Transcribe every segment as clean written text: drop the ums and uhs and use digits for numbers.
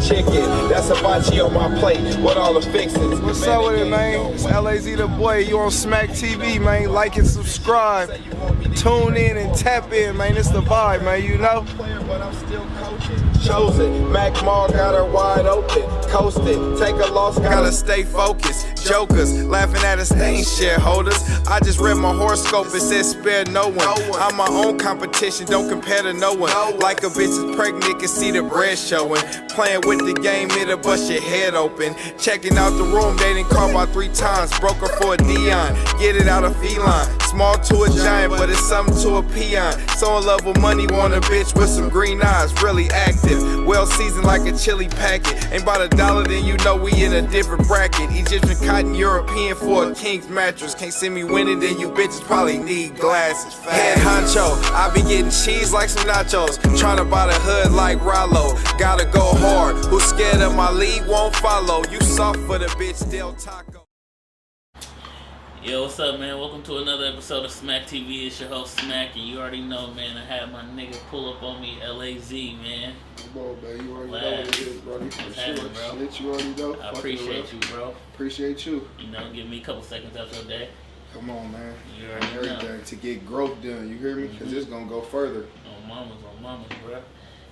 chicken. That's hibachi on my plate with all the fixings. What's up with it, man? It's LAZ the boy. You on Smack TV, man. Like and subscribe. Tune in and tap in, man. It's the vibe, man. You know. Chosen, Mac Mall got her wide open. Coasted, take a loss, gotta stay focused. Jokers, laughing at us, they ain't shareholders. I just read my horoscope, it says spare no one. I'm my own competition, don't compare to no one. Like a bitch is pregnant, can see the bread showing. Playing with the game, it'll bust your head open. Checking out the room, they done called about 3 times. Broke her for a Dion, get it out of feline. Small to a giant, but it's something to a peon. So in love with money, want a bitch with some green eyes, really active. Well seasoned like a chili packet. Ain't about $1, then you know we in a different bracket. Egyptian cotton, European for a king's mattress. Can't see me winning, then you bitches probably need glasses. Head honcho, I be getting cheese like some nachos. Tryna buy the hood like Rollo. Gotta go hard, who's scared of my league won't follow. You soft for the bitch, Del Taco. Yo, what's up, man? Welcome to another episode of Smack TV. It's your host, Smack, and you already know, man, I had my nigga pull up on me, LAZ, man. Come on, man. You already know what it is, buddy. What's happening, bro? Shit, you already know. I appreciate you, bro. Appreciate you. You know, give me a couple seconds out your day. Come on, man. You already everything know. to get growth done. You hear me? Because it's going to go further. On mamas, bro.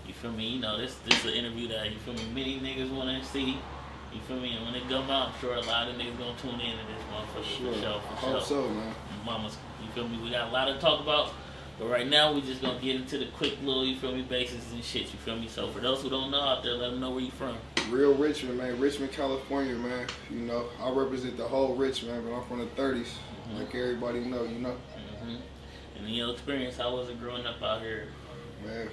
You feel me? You know, this is an interview that, you feel me, many niggas want to see. You feel me? And when it come out, I'm sure a lot of niggas gonna tune in to this motherfucker for sure. I hope so, man. Mamas, you feel me? We got a lot to talk about, but right now we just gonna get into the quick little, you feel me, bases and shit. You feel me? So for those who don't know out there, let them know where you from. Real Richmond, man. Richmond, California, man. You know, I represent the whole Richmond, but I'm from the 30s, like everybody know. You know. And in your experience, how was it growing up out here? Man,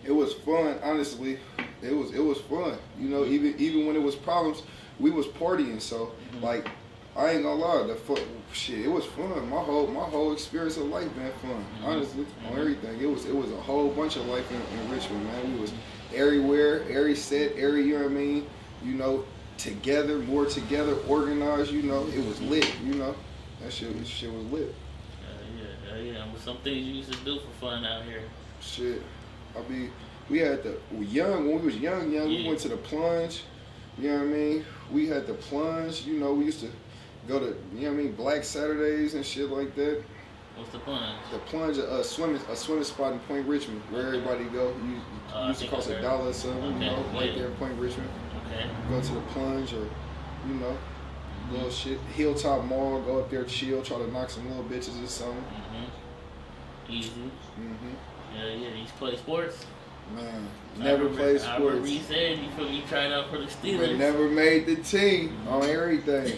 it was fun, honestly. It was fun. You know, even when it was problems, we was partying. So like, I ain't gonna lie, it was fun. My whole experience of life been fun. Honestly, on everything. It was a whole bunch of life in Richmond, man. We was everywhere, every set, you know what I mean? You know, together, more together, organized. You know, it was lit. You know, that shit was lit. Yeah. Some things you used to do for fun out here. Shit, we had when we was young, we went to the plunge, you know what I mean? We had the plunge, you know, we used to go to, you know what I mean, Black Saturdays and shit like that. What's the plunge? The plunge, a swimming spot in Point Richmond, where everybody go. Used to cost $1 or something, you know, right there in Point Richmond. Okay. Go to the plunge or, you know, little shit. Hilltop Mall, go up there, chill, try to knock some little bitches or something. Easy. Yeah, you used to play sports? Man, never played sports. I remember you said you feel me tried out for the Steelers. But never made the team on everything.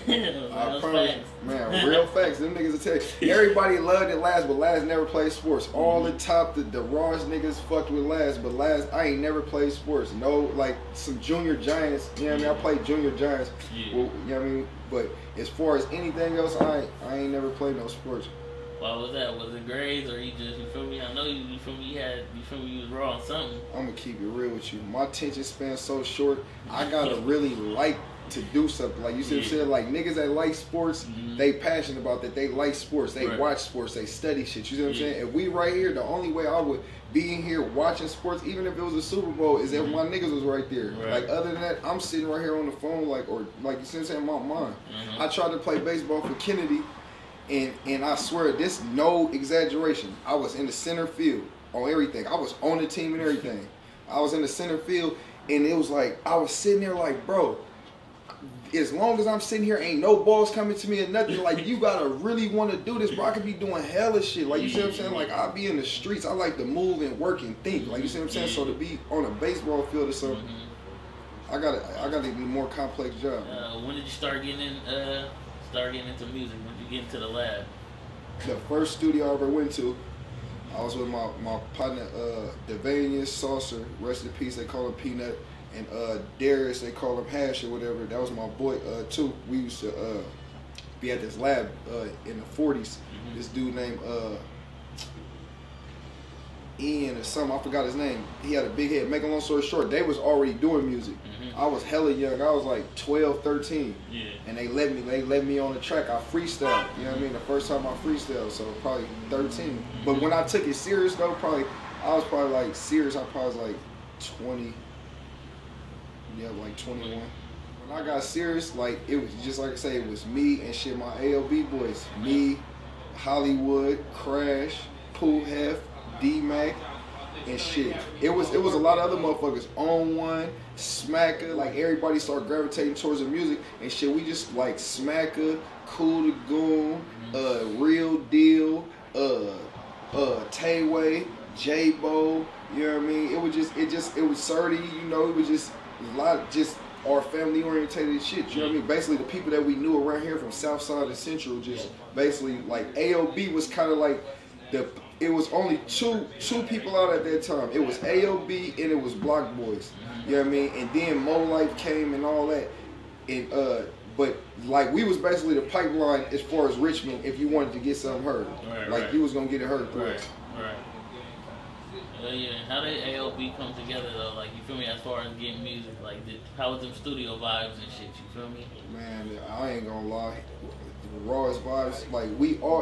I promise, man, real facts. Them niggas will tell you. Everybody loved it last, but last never played sports. All the top, the rawest niggas fucked with last, but last I ain't never played sports. No, like some junior giants. You know what I mean? I played junior giants. Yeah. Well, you know what I mean? But as far as anything else, I ain't never played no sports. Why was that? Was it grades or you feel me? I know you feel me, you was raw on something. I'm gonna keep it real with you. My attention span's so short, I gotta really like to do something. Like you see what I'm saying? Like niggas that like sports, they passionate about that. They like sports. They watch sports. They study shit. You see what I'm saying? If we right here, the only way I would be in here watching sports, even if it was a Super Bowl, is if my niggas was right there. Like other than that, I'm sitting right here on the phone, like you see what I'm saying? My mind. I tried to play baseball for Kennedy. And I swear, this no exaggeration. I was in the center field on everything. I was on the team and everything. I was in the center field, and it was like, I was sitting there like, bro, as long as I'm sitting here, ain't no balls coming to me or nothing. Like, you gotta really want to do this, bro. I could be doing hella shit. Like, you see what I'm saying? Like, I be in the streets. I like to move and work and think. Like, you see what I'm saying? So to be on a baseball field or something, I got a more complex job. When did you start getting into music? When did you get into the lab? The first studio I ever went to, I was with my partner, Devanius Saucer, rest in peace, they call him Peanut, and Darius, they call him Hash or whatever. That was my boy too. We used to be at this lab in the 40s. This dude named Ian or something, I forgot his name. He had a big head. Make a long story short, they was already doing music. I was hella young. I was like 12, 13. Yeah. And they let me on the track. I freestyled. You know what I mean? The first time I freestyled, so probably 13. But when I took it serious though, I was probably like serious. I probably was like 20. Yeah, like 21. When I got serious, like it was just like I say, it was me and shit, my AOB boys. Me, Hollywood, Crash, Pooh Hef, D-Mac, and shit. It was a lot of other motherfuckers. On One, Smacker, like everybody started gravitating towards the music and shit. We just like Smacker, Cool the Goon, Real Deal, Tayway, J-Bo, you know what I mean? It was Surdy, you know, it was just a lot of just our family orientated shit, you know what I mean? Basically the people that we knew around here from South Side and Central, just basically like AOB was kind of like it was only two people out at that time. It was AOB and it was Block Boys, you know what I mean? And then Mo Life came and all that, and but like we was basically the pipeline as far as Richmond if you wanted to get something heard, you was gonna get it heard through us. Right. Yeah, how did AOB come together though? Like, you feel me? As far as getting music, like, how was them studio vibes and shit? You feel me? Man, I ain't gonna lie. The rawest vibes, like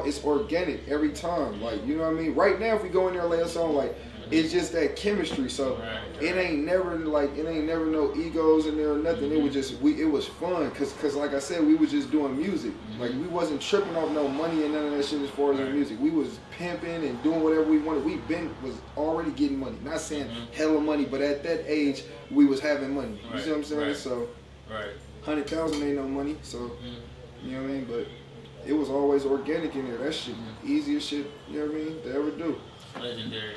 it's organic every time. Like, you know what I mean? Right now, if we go in there and lay a song, like, it's just that chemistry. So it ain't never no egos in there or nothing. It was just it was fun, cause like I said, we was just doing music. Like, we wasn't tripping off no money and none of that shit as far as the music. We was pimping and doing whatever we wanted. Was already getting money. Not saying hella money, but at that age we was having money. You see what I'm saying? So 100,000 ain't no money. So you know what I mean? But it was always organic in there. That shit, easiest shit, you know what I mean, to ever do. Legendary.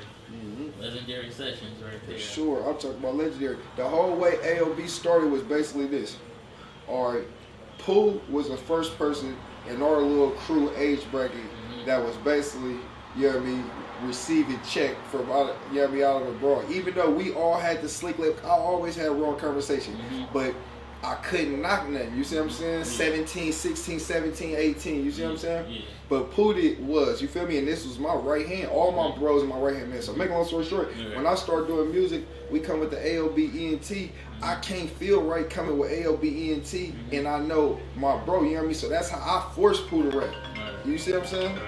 Legendary sessions right there. For sure. I'm talking about legendary. The whole way AOB started was basically this. Alright, Pooh was the first person in our little crew age bracket that was basically, you know what I mean, receiving check from out, you know what I mean, out of abroad. Even though we all had the slick lip, I always had wrong conversation. But I couldn't knock nothing, you see what I'm saying? 17, 16, 17, 18, you see what I'm saying? But Pooh was, you feel me? And this was my right hand. All my bros in my right hand, man. So make a long story short, when I started doing music, we come with the AOB ENT. I can't feel right coming with AOB ENT, and I know my bro, you know what I mean? So that's how I forced Pooh to rap. You see what I'm saying?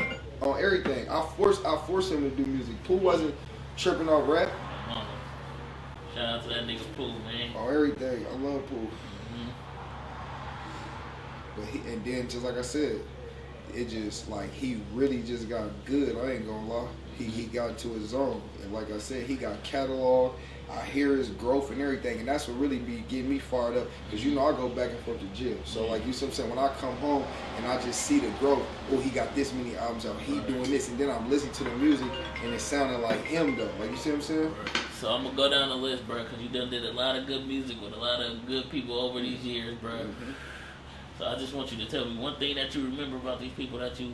On everything. I forced him to do music. Pooh wasn't tripping off rap. Shout out to that nigga Pooh, man. On everything. I love Pooh. But and then just like I said, it just like he really just got good. I ain't gonna lie. He got to his zone, and like I said, he got catalog. I hear his growth and everything, and that's what really be getting me fired up. Cause you know I go back and forth to jail, so like you see what I'm saying. When I come home and I just see the growth, oh he got this many albums out, he doing this, and then I'm listening to the music and it sounded like him though. Like you see what I'm saying? So I'm gonna go down the list, bro, cause you done did a lot of good music with a lot of good people over these years, bro. So I just want you to tell me one thing that you remember about these people that you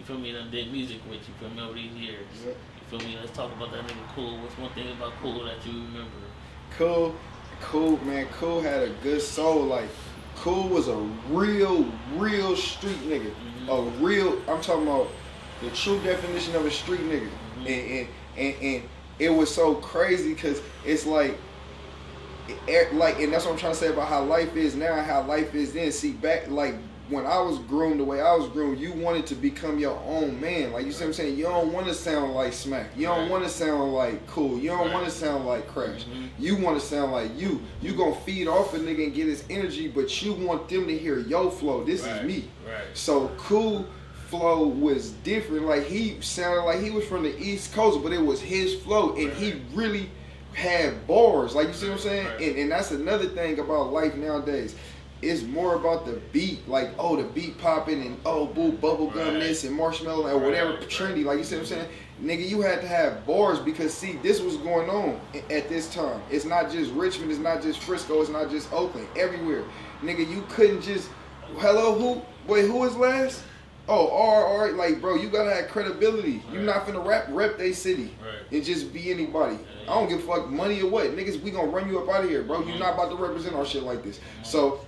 feel me, done did music with, you feel me, over these years. You feel me? Let's talk about that nigga Cool. What's one thing about Cool that you remember? Cool, man. Cool had a good soul. Like, Cool was a real street nigga. I'm talking about the true definition of a street nigga. And it was so crazy because it's like, and that's what I'm trying to say about how life is now and how life is then. See, back, like, when I was groomed the way I was groomed, you wanted to become your own man. Like, you see what I'm saying? You don't want to sound like Smack. You don't want to sound like Cool. You don't want to sound like Crash. You want to sound like you. You gonna feed off a nigga and get his energy, but you want them to hear your flow. This is me. So Cool flow was different. Like, he sounded like he was from the East Coast, but it was his flow, and he really had bars. Like, you see what I'm saying? And that's another thing about life nowadays. It's more about the beat, like, oh, the beat popping and oh, boo, bubblegum this and marshmallow or whatever trendy. Like, you see what I'm saying? Nigga, you had to have bars because, see, this was going on at this time. It's not just Richmond, it's not just Frisco, it's not just Oakland, everywhere. Nigga, you couldn't just, hello, who? Wait, who is last? Oh, all right, like, bro, you gotta have credibility. You not finna rep they city and just be anybody. I don't give a fuck money or what. Niggas, we gonna run you up out of here, bro. You not about to represent our shit like this. So,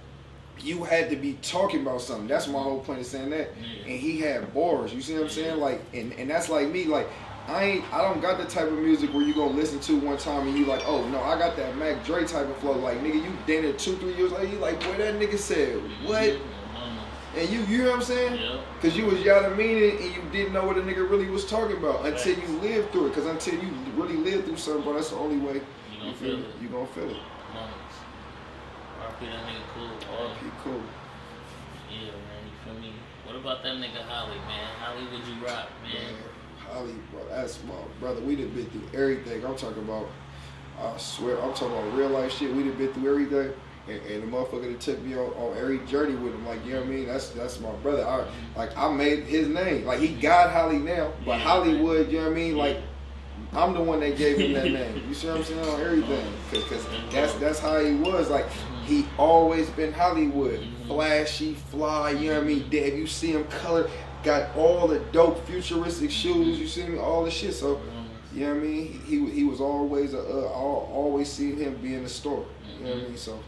you had to be talking about something. That's my whole point of saying that. And he had bars. You see what I'm saying? Like, and that's like me. Like, I don't got the type of music where you gonna listen to one time and you like, oh no, I got that Mac Dre type of flow. Like, nigga, you dated 2-3 years later, you like, boy, that nigga said what? And you know what I'm saying? Cause you was yada meaning and you didn't know what a nigga really was talking about until you lived through it. Cause until you really lived through something, bro, that's the only way you gonna feel it. R.I.P. that nigga Cool. Oh, He cool. yeah, man. You feel me? What about that nigga Holly, man? Holly, would you rock, man? Holly, bro, that's my brother. We done been through everything. I'm talking about, I swear, I'm talking about real life shit. We done been through everything. And the motherfucker that took me on every journey with him, like, you know what I mean? That's my brother. I made his name. Like, he got Holly now, but Hollywood, you know what I mean? Like, I'm the one that gave him that name. You see what I'm saying? On everything. Because that's how he was. Like, he always been Hollywood. Flashy, fly, you know what I mean? If you see him color, got all the dope futuristic shoes, you see me? All the shit. So, you know what I mean? He was always, always seen him be in the store. You know what I mean? So,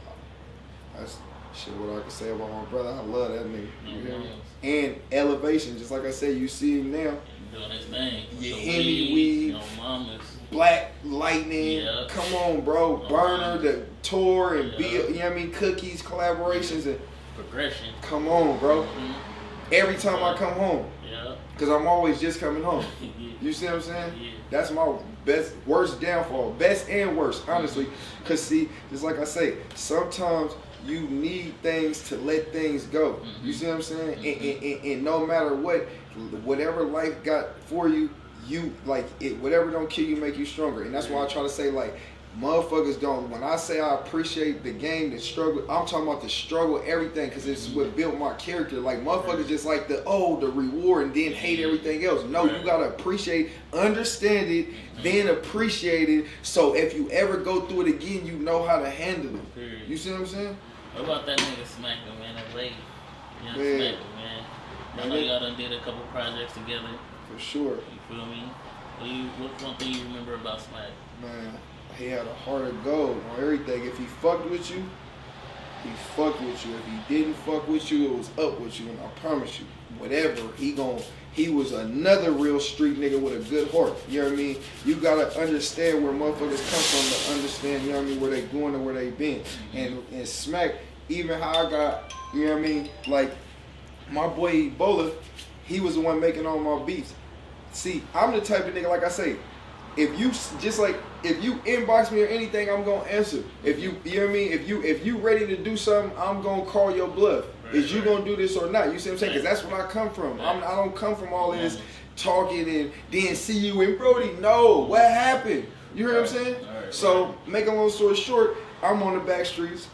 that's shit what I can say about my brother. I love that nigga. You know? And elevation, just like I said, you see him now. Doing his thing. Your Henny weed, mamas. Black Lightning. Yeah. Come on, bro. Burner, the tour, and Yeah. you know what I mean? Cookies, collaborations, and Progression. come on, bro. Every time I come home, Yeah. because I'm always just coming home. You see what I'm saying? Yeah. That's my worst downfall. Best and worst, honestly. Because, see, just like I say, sometimes you need things to let things go. You see what I'm saying? And no matter what, whatever life got for you, you like it. Whatever don't kill you, make you stronger. And that's why I try to say, like, motherfuckers don't. When I say I appreciate the game, the struggle, I'm talking about the struggle, everything, because it's what built my character. Like, motherfuckers just like the reward and then hate everything else. No, you gotta appreciate, understand it, then appreciate it. So if you ever go through it again, you know how to handle it. You see what I'm saying? What about that nigga Smacker, man? That lady. Young Man. Smacker, man. I know y'all done did a couple projects together. For sure. You feel me? What's one thing you remember about Smack? Man, he had a heart of gold on everything. If he fucked with you, he fucked with you. If he didn't fuck with you, it was up with you. And I promise you, whatever, he was another real street nigga with a good heart. You know what I mean? You gotta understand where motherfuckers come from to understand, you know what I mean, where they going and where they been. And Smack, even how I got, you know what I mean, like my boy Ebola, he was the one making all my beats. See, I'm the type of nigga, like I say, if you inbox me or anything, I'm gonna answer. If you know what I mean? If you ready to do something, I'm gonna call your bluff. Is you gonna do this or not? You see what I'm saying? Because that's where I come from. I don't come from all this talking and then see you in Brody. No, what happened? You hear what I'm saying? So, make a long story short, I'm on the back streets,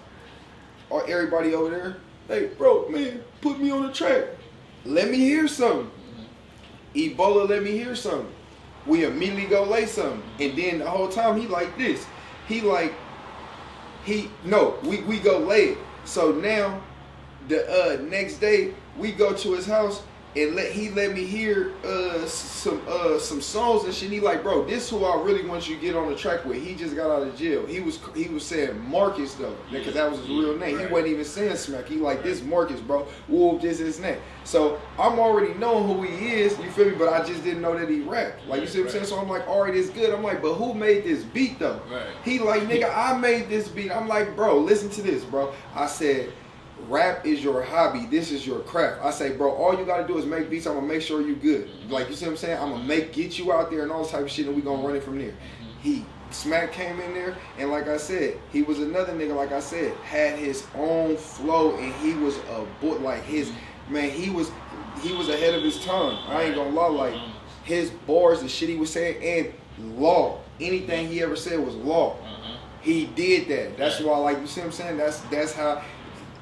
or everybody over there. Hey, bro, man, put me on the track. Let me hear something. Ebola, let me hear something. We immediately go lay something. And then the whole time he like this. We go lay it. So now the next day we go to his house and he let me hear some songs and shit. He like, bro, this who I really want you to get on the track with. He just got out of jail. He was saying Marcus though, because that was his real name. He wasn't even saying Smack. He like, this Marcus, bro. Whoop, this his name. So I'm already knowing who he is. You feel me? But I just didn't know that he rapped. Like, you see what I'm saying? So I'm like, all right, it's good. I'm like, but who made this beat though? He like, nigga, I made this beat. I'm like, bro, listen to this, bro. I said, rap is your hobby. This is your craft. I say, bro, all you gotta do is make beats. I'm gonna make sure you good. Like, you see what I'm saying? I'm gonna get you out there and all this type of shit, and we gonna run it from there. Smack came in there, and like I said, he was another nigga. Like I said, had his own flow, and he was a boy. Like his man, he was ahead of his time. I ain't gonna lie. Like his bars, the shit he was saying, and law. Anything he ever said was law. He did that. That's why, like, you see what I'm saying? That's how.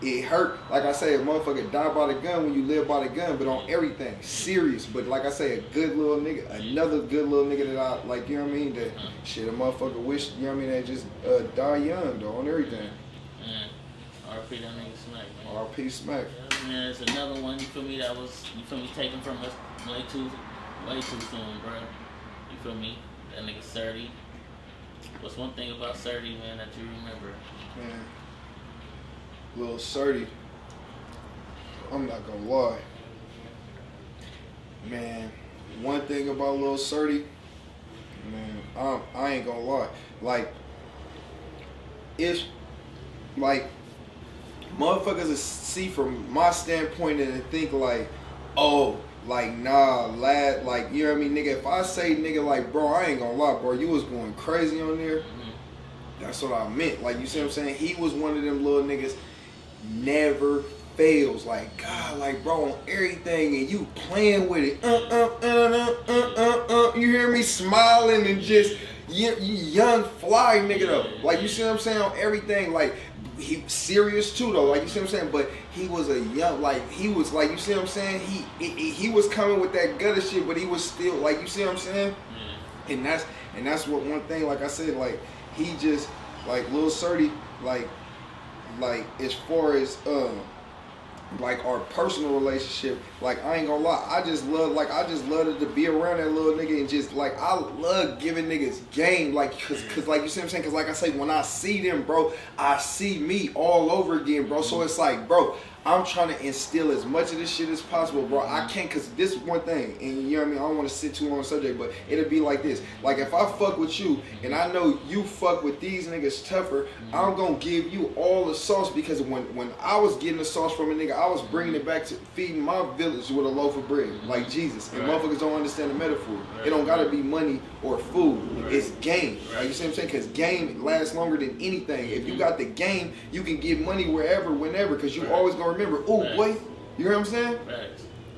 It hurt, like I say, a motherfucker die by the gun when you live by the gun, but on everything, serious. But like I say, a good little nigga, another good little nigga that I, like, you know what I mean, that shit, a motherfucker wish, you know what I mean, that just die young, though, on everything. R.P. that nigga Smack, man. R.P. Smack. Yeah, man, it's another one, you feel me, that was, you feel me, taken from us way too soon, bro. You feel me? That nigga 30. What's one thing about 30, man, that you remember? Man. Lil Surdy, I'm not gonna lie. Man, one thing about Lil Surdy, man, I ain't gonna lie. Like, it's like motherfuckers see from my standpoint and think like, oh, like, nah, lad, like, you know what I mean, nigga, if I say nigga, like, bro, I ain't gonna lie, bro, you was going crazy on there. That's what I meant. Like, you see what I'm saying? He was one of them little niggas, never fails. Like, God, like, bro, on everything, and you playing with it. You hear me smiling and just, you young fly nigga though. Like, you see what I'm saying? On everything, like, he serious too though. Like, you see what I'm saying? But he was a young, like, he was like, you see what I'm saying? He was coming with that gutter shit, but he was still, like, you see what I'm saying? And that's what one thing, like I said, like, he just, like, Lil Surdy, like as far as like our personal relationship, like, I ain't gonna lie, I just love to be around that little nigga, and just, like, I love giving niggas game, like, cause like, you see what I'm saying? Cause like I say, when I see them, bro, I see me all over again, bro. So it's like, bro, I'm trying to instill as much of this shit as possible, bro. I can't, cause this is one thing, and you know what I mean, I don't want to sit too long on the subject, but it'll be like this. Like, if I fuck with you, and I know you fuck with these niggas tougher, I'm gonna give you all the sauce, because when I was getting the sauce from a nigga, I was bringing it back to feeding my village with a loaf of bread, like Jesus. And motherfuckers don't understand the metaphor. It don't gotta be money or food. It's game. Like, you see what I'm saying? Cause game lasts longer than anything. If you got the game, you can get money wherever, whenever, cause you always gonna remember, oh boy, you hear what I'm saying?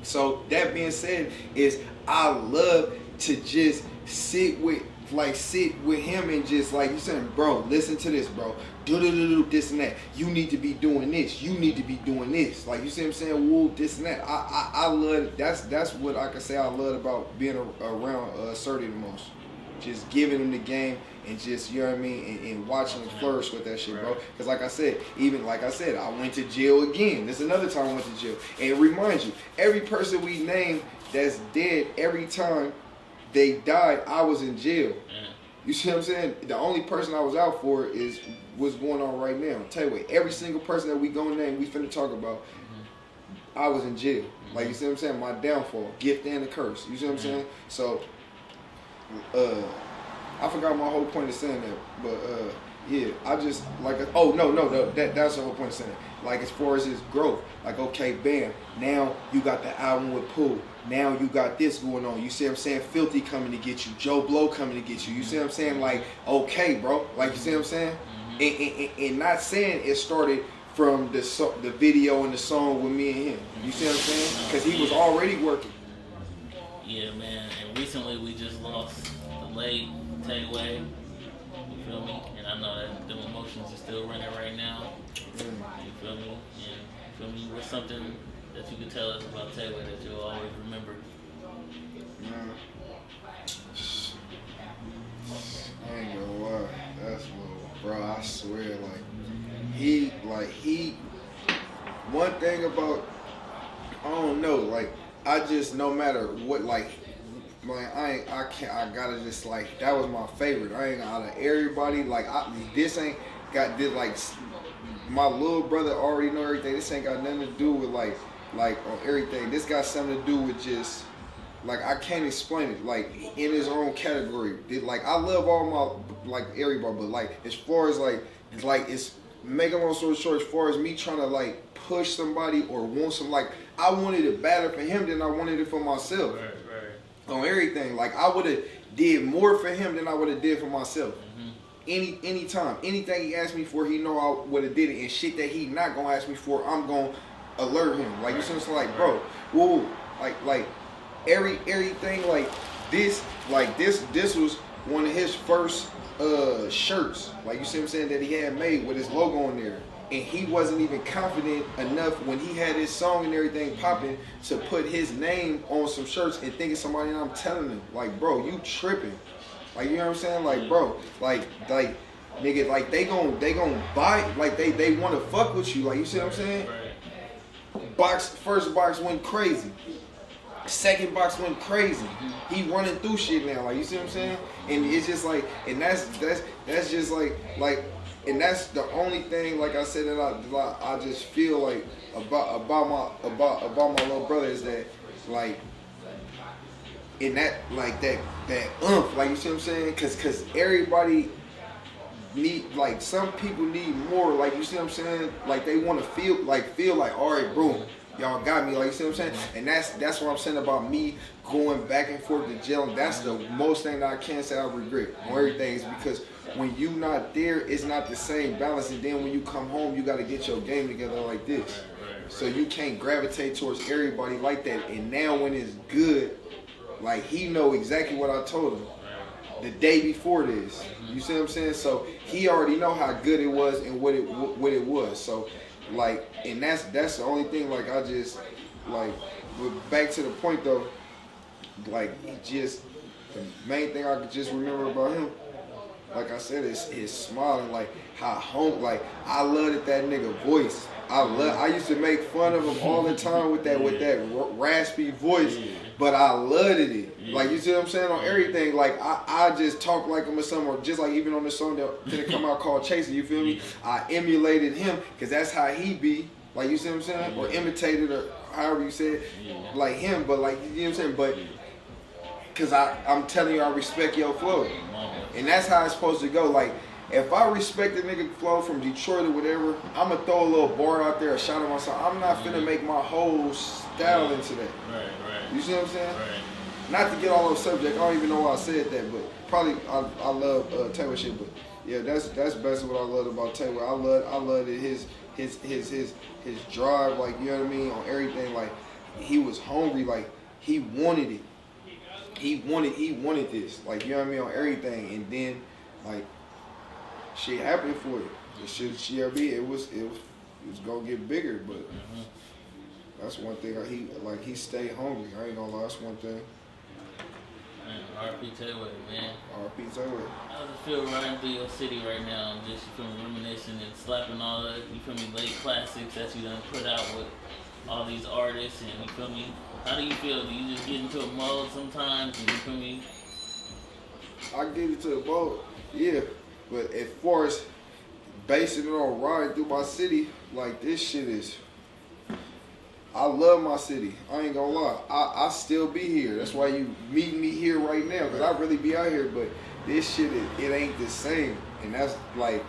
So that being said, is I love to just sit with him and just, like, you saying, bro, listen to this, bro. Do this and that. You need to be doing this. You need to be doing this. Like, you see what I'm saying? Woo, this and that. I love, that's what I can say I love about being around Surdy the most. Just giving him the game and just, you know what I mean, and watching him flourish with that shit, bro. Because like I said, I went to jail again. This is another time I went to jail. And remind you, every person we name that's dead, every time they died, I was in jail. You see what I'm saying? The only person I was out for is what's going on right now. Tell you what, every single person that we gonna name, we finna talk about, I was in jail. Like, you see what I'm saying? My downfall, gift and the curse. You see what I'm saying? So, I forgot my whole point of saying that, but yeah, I just, like, that's the whole point of saying that. Like, as far as his growth, like, okay, bam, now you got the album with Pooh. Now you got this going on. You see what I'm saying? Filthy coming to get you. Joe Blow coming to get you. You see what I'm saying? Like, okay, bro. Like, you see what I'm saying? And not saying it started from the video and the song with me and him. You see what I'm saying? Because he was already working. Yeah, man. And recently we just lost the late Tayway. You feel me? And I know that them emotions are still running right now. You feel me? And you feel me? What's something that you can tell us about Tayway that you'll always remember? Man, I ain't gonna lie. That's what, bro, I swear, he, one thing about, I don't know, like, I just, no matter what, like, I gotta just, like, that was my favorite. I ain't, out of everybody, like, this ain't got, this, like, my little brother already know everything. This ain't got nothing to do with, like, on everything. This got something to do with just, like, I can't explain it, like, in his own category. Like, I love all my, like, everybody, but, like, as far as, like, it's, make a long story short, as far as me trying to, like, push somebody or want some, like, I wanted it better for him than I wanted it for myself. Right. On everything. Like, I would have did more for him than I would have did for myself. Any time. Anything he asked me for, he know I would have did it. And shit that he not gonna ask me for, I'm gonna alert him. Like, you see what I'm saying? Like, bro, whoa, like everything like this was one of his first shirts. Like, you see what I'm saying, that he had made with his logo on there. And he wasn't even confident enough when he had his song and everything popping to put his name on some shirts and thinking somebody, and I'm telling him, like, bro, you tripping. Like, you know what I'm saying? Like, bro, like nigga, like, they gon' buy, like, they want to fuck with you. Like, you see what I'm saying? First box went crazy. Second box went crazy. He running through shit now. Like, you see what I'm saying? And it's just like, and that's just like, and that's the only thing, like I said, that I just feel like about my little brother is that, like, in that, like, that like, you see what I'm saying? Cause everybody need, like, some people need more, like, you see what I'm saying? Like, they want to feel like, all right, bro, y'all got me, like, you see what I'm saying? And that's what I'm saying about me going back and forth to jail. And that's the most thing that I can say I regret on everything, is because when you not there, it's not the same balance. And then when you come home, you got to get your game together like this. So you can't gravitate towards everybody like that. And now when it's good, like he know exactly what I told him the day before this. You see what I'm saying? So he already know how good it was and what it was. So like, and that's the only thing. Like I just like, but back to the point though. Like just the main thing I could just remember about him, like I said, is his smiling. Like how home. Like I loved that nigga voice. I used to make fun of him all the time with that raspy voice, but I loved it. Like you see what I'm saying on everything. Like I just talk like him or something, or just like even on the song that didn't come out called Chasing. You feel me? I emulated him because that's how he be. Like you see what I'm saying, or imitated, or however you say it, like him. But like you know what I'm saying, but. Cause I'm telling you, I respect your flow, and that's how it's supposed to go. Like, if I respect the nigga flow from Detroit or whatever, I'm gonna throw a little bar out there, a shout out myself. I'm not finna make my whole style into that. Right. You see what I'm saying? Right. Not to get all off subject. I don't even know why I said that, but probably I love Taylor shit. But yeah, that's basically what I loved about Taylor. I loved his drive. Like you know what I mean on everything. Like he was hungry. Like he wanted it. He wanted this, like you know what I mean, on everything, and then like shit happened for it. The shit CRB, it was gonna get bigger, but that's one thing. He stayed hungry. I ain't gonna lie, that's one thing. Man, R.P. Taylor, man. R.P. Taylor. How does it feel riding through your city right now, just you feel me, reminiscing and slapping all the you feel me late classics that you done put out with all these artists, and you feel me. How do you feel? Do you just get into a mode sometimes, and you feel me? I get into a mode, yeah. But as far as basing it on riding through my city, like this shit is. I love my city. I ain't gonna lie. I still be here. That's why you meet me here right now, because I really be out here. But this shit, it ain't the same. And that's like,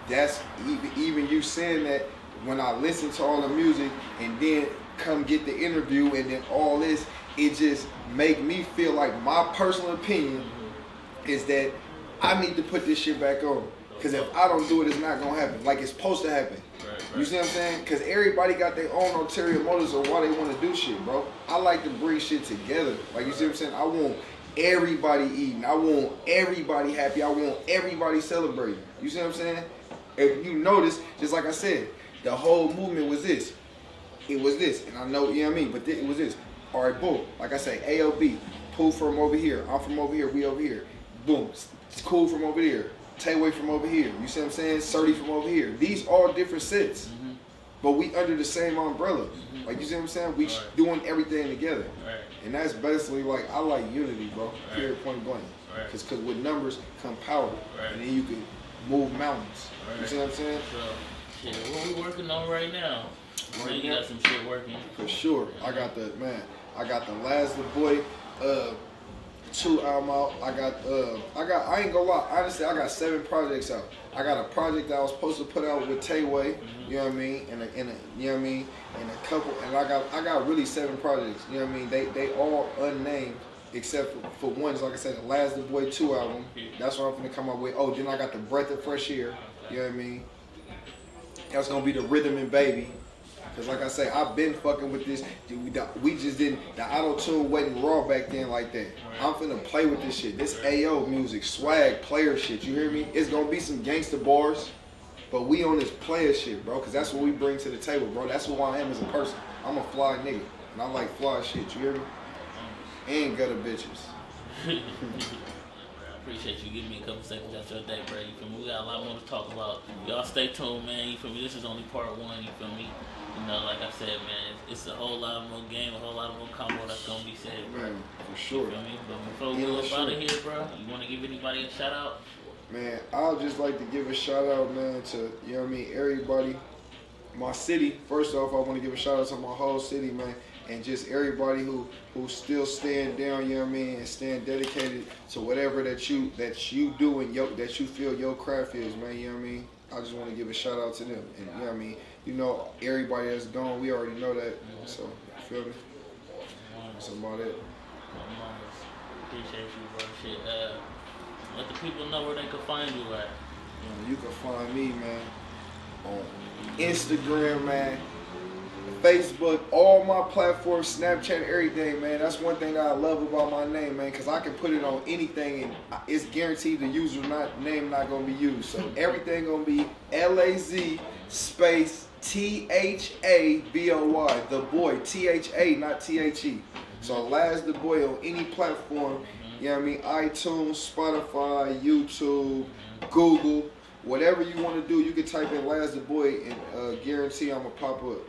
that's even you saying that when I listen to all the music and then come get the interview and then all this, it just make me feel like my personal opinion is that I need to put this shit back on. Because if I don't do it, it's not going to happen like it's supposed to happen. Right. You see what I'm saying? Because everybody got their own ulterior motives of why they want to do shit, bro. I like to bring shit together. Like, you see what I'm saying? I want everybody eating. I want everybody happy. I want everybody celebrating. You see what I'm saying? If you notice, just like I said, the whole movement was this. It was this. And I know, you know what I mean? But it was this. All right, boom. Like I say, AOB. Pooh from over here. I'm from over here. We over here. Boom. It's cool from over here. Tayway from over here. You see what I'm saying? Surdy from over here. These all different sets. Mm-hmm. But we under the same umbrella. Mm-hmm. Like, you see what I'm saying? We doing everything together. Right. And that's basically like, I like unity, bro. Right. Period, point blank. Because with numbers come power. Right. And then you can move mountains. Right. You see what I'm saying? So, shit, what we working on right now? Right, you got some shit working. For sure. I got the Last Boy 2 album out. I ain't gonna lie, honestly, I got 7 projects out. I got a project that I was supposed to put out with Tayway, you know what I mean, and you know what I mean, and a couple, and I got really 7 projects, you know what I mean. They all unnamed except for one, like I said, the Last Boy 2 album. That's what I'm gonna come up with. Oh, then I got the Breath of Fresh Air, you know what I mean. That's gonna be the Rhythm and Baby. Cause like I say, I've been fucking with this. We just didn't. The auto-tune wasn't raw back then like that. I'm finna play with this shit. This AO music, swag, player shit. You hear me? It's gonna be some gangster bars, but we on this player shit, bro. Cause that's what we bring to the table, bro. That's who I am as a person. I'm a fly nigga, and I like fly shit. You hear me? And gutter bitches. Appreciate you giving me a couple seconds out your day, bro. You feel me? We got a lot more to talk about. Y'all stay tuned, man. You feel me? This is only part 1. You feel me? You know, like I said, man, it's a whole lot more game, a whole lot more combo that's gonna be said, bro. Man, for sure. You feel me? But before we go up out of here, bro, you wanna give anybody a shout out? Man, I'll just like to give a shout out, man, to, you know what I mean, everybody. My city, first off, I want to give a shout out to my whole city, man, and just everybody who still stand down, you know what I mean, and stand dedicated to whatever that you do and that you feel your craft is, man, you know what I mean. I just want to give a shout out to them, and you know what I mean. You know, everybody that's gone, we already know that. So, you feel me? That's about it. Appreciate you, bro. Shit, Let the people know where they can find you at. You can find me, man, on Instagram, man, Facebook, all my platforms, Snapchat, everything, man. That's one thing that I love about my name, man, because I can put it on anything and it's guaranteed the user name not going to be used. So everything going to be LAZ space THABOY, the boy, THA, not THE. So Laz the Boy on any platform, you know what I mean, iTunes, Spotify, YouTube, Google, whatever you want to do, you can type in Laz the Boy and guarantee I'm going to pop up.